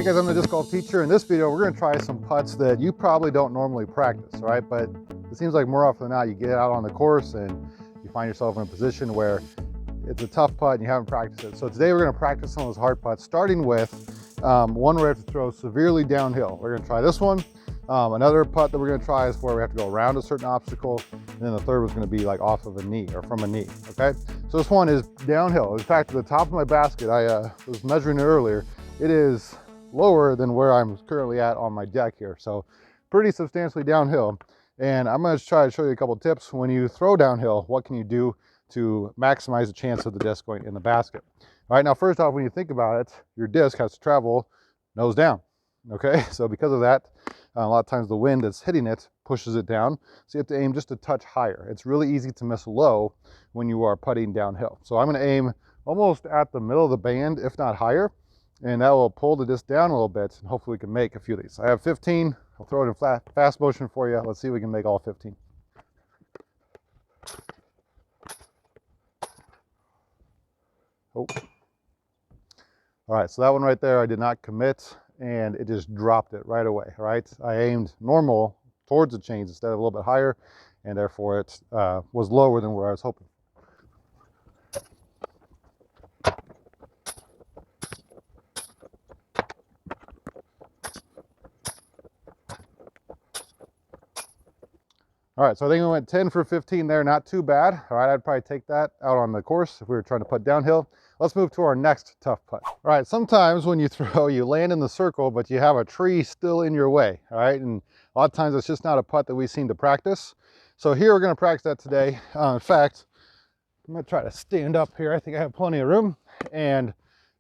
guys, I'm the disc golf teacher. In this video, we're gonna try some putts that you probably don't normally practice, right? But it seems like more often than not, you get out on the course and you find yourself in a position where it's a tough putt and you haven't practiced it. So today we're gonna practice some of those hard putts, starting with one where we have to throw severely downhill. We're gonna try this one. Another putt that we're gonna try is where we have to go around a certain obstacle. And then the third was gonna be like off of a knee or from a knee, okay? So this one is downhill. In fact, at the top of my basket, I was measuring it earlier, it is lower than where I'm currently at on my deck here. So pretty substantially downhill. And I'm gonna try to show you a couple tips. When you throw downhill, what can you do to maximize the chance of the disc going in the basket? All right, now first off, when you think about it, your disc has to travel nose down, okay? So because of that, a lot of times the wind that's hitting it pushes it down. So you have to aim just a touch higher. It's really easy to miss low when you are putting downhill. So I'm gonna aim almost at the middle of the band, if not higher, and that will pull the disc down a little bit, and hopefully we can make a few of these. I have 15. I'll throw it in fast motion for you. Let's see if we can make all 15. Oh. All right, so that one right there, I did not commit, and it just dropped it right away, all right? I aimed normal towards the chains instead of a little bit higher, and therefore it was lower than where I was hoping. All right, so I think we went 10 for 15 there, not too bad. All right, I'd probably take that out on the course if we were trying to putt downhill. Let's move to our next tough putt. All right, sometimes when you throw, you land in the circle, but you have a tree still in your way, all right? And a lot of times it's just not a putt that we seem to practice. So here we're gonna practice that today. In fact, I'm gonna try to stand up here. I think I have plenty of room, and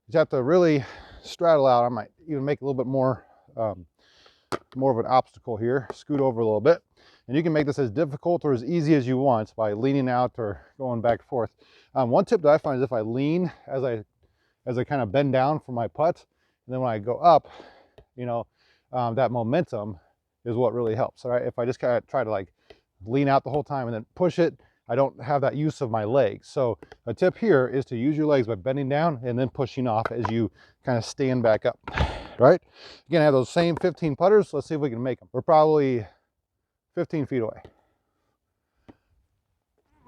you have to really straddle out. I might even make a little bit more of an obstacle here, scoot over a little bit. And you can make this as difficult or as easy as you want by leaning out or going back and forth. One tip that I find is if I lean as I kind of bend down for my putt, and then when I go up, you know, that momentum is what really helps. All right, if I just kind of try to like lean out the whole time and then push it, I don't have that use of my legs. So a tip here is to use your legs by bending down and then pushing off as you kind of stand back up. Right? Again, I have those same 15 putters. Let's see if we can make them. We're probably 15 feet away.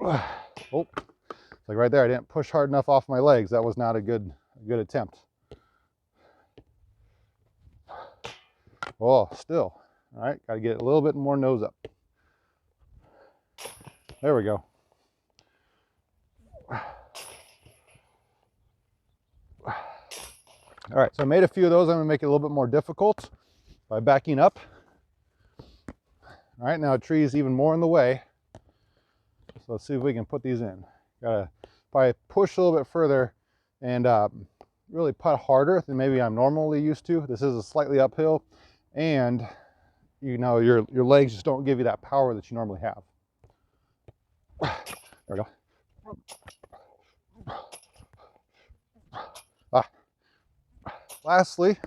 Oh, it's like right there, I didn't push hard enough off my legs. That was not a good attempt. Oh, still. All right, got to get a little bit more nose up. There we go. All right, so I made a few of those. I'm gonna make it a little bit more difficult by backing up. All right, now a tree is even more in the way. So let's see if we can put these in. Gotta probably push a little bit further and really putt harder than maybe I'm normally used to. This is a slightly uphill, and you know, your legs just don't give you that power that you normally have. There we go. Lastly,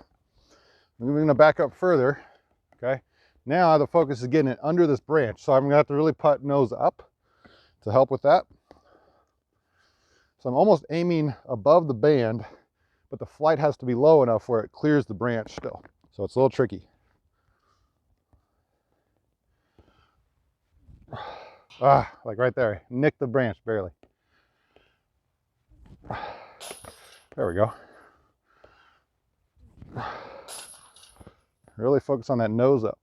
I'm gonna back up further, okay? Now the focus is getting it under this branch. So I'm gonna have to really putt nose up to help with that. So I'm almost aiming above the band, but the flight has to be low enough where it clears the branch still. So it's a little tricky. Like right there, nick the branch barely. There we go. Really focus on that nose up.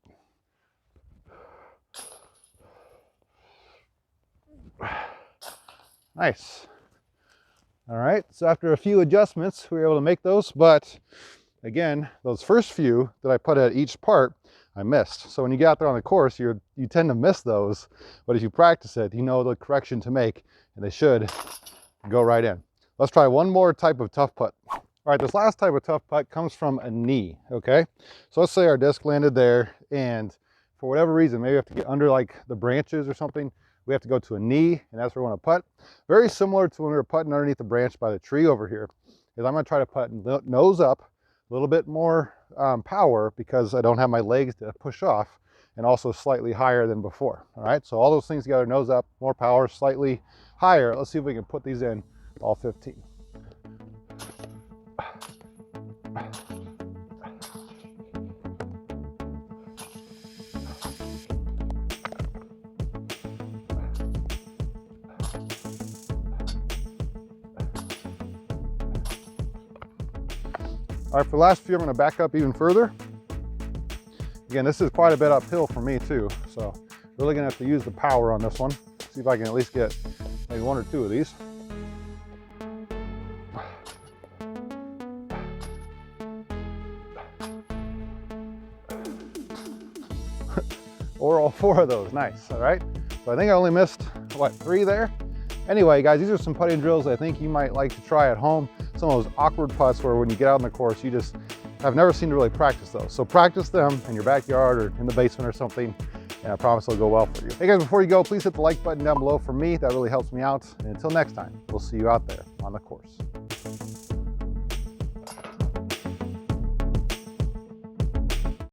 Nice. All right, so after a few adjustments, we were able to make those, but again, those first few that I put at each part, I missed. So when you get out there on the course, you tend to miss those, but if you practice it, you know the correction to make, and they should go right in. Let's try one more type of tough putt. All right, this last type of tough putt comes from a knee, okay? So let's say our disc landed there, and for whatever reason, maybe we have to get under like the branches or something. We have to go to a knee, and that's where we want to putt. Very similar to when we were putting underneath the branch by the tree over here, is I'm gonna try to putt nose up, a little bit more power because I don't have my legs to push off, and also slightly higher than before, all right? So all those things together, nose up, more power, slightly higher. Let's see if we can put these in, all 15. All right, for the last few, I'm gonna back up even further. Again, this is quite a bit uphill for me too, so really gonna have to use the power on this one. See if I can at least get maybe 1 or 2 of these. Or all 4 of those, nice, all right? So I think I only missed, what, 3 there? Anyway, guys, these are some putting drills I think you might like to try at home. Some of those awkward putts where when you get out on the course, you just have never seen to really practice those. So practice them in your backyard or in the basement or something, and I promise it'll go well for you. Hey guys, before you go, please hit the like button down below for me. That really helps me out. And until next time, we'll see you out there on the course.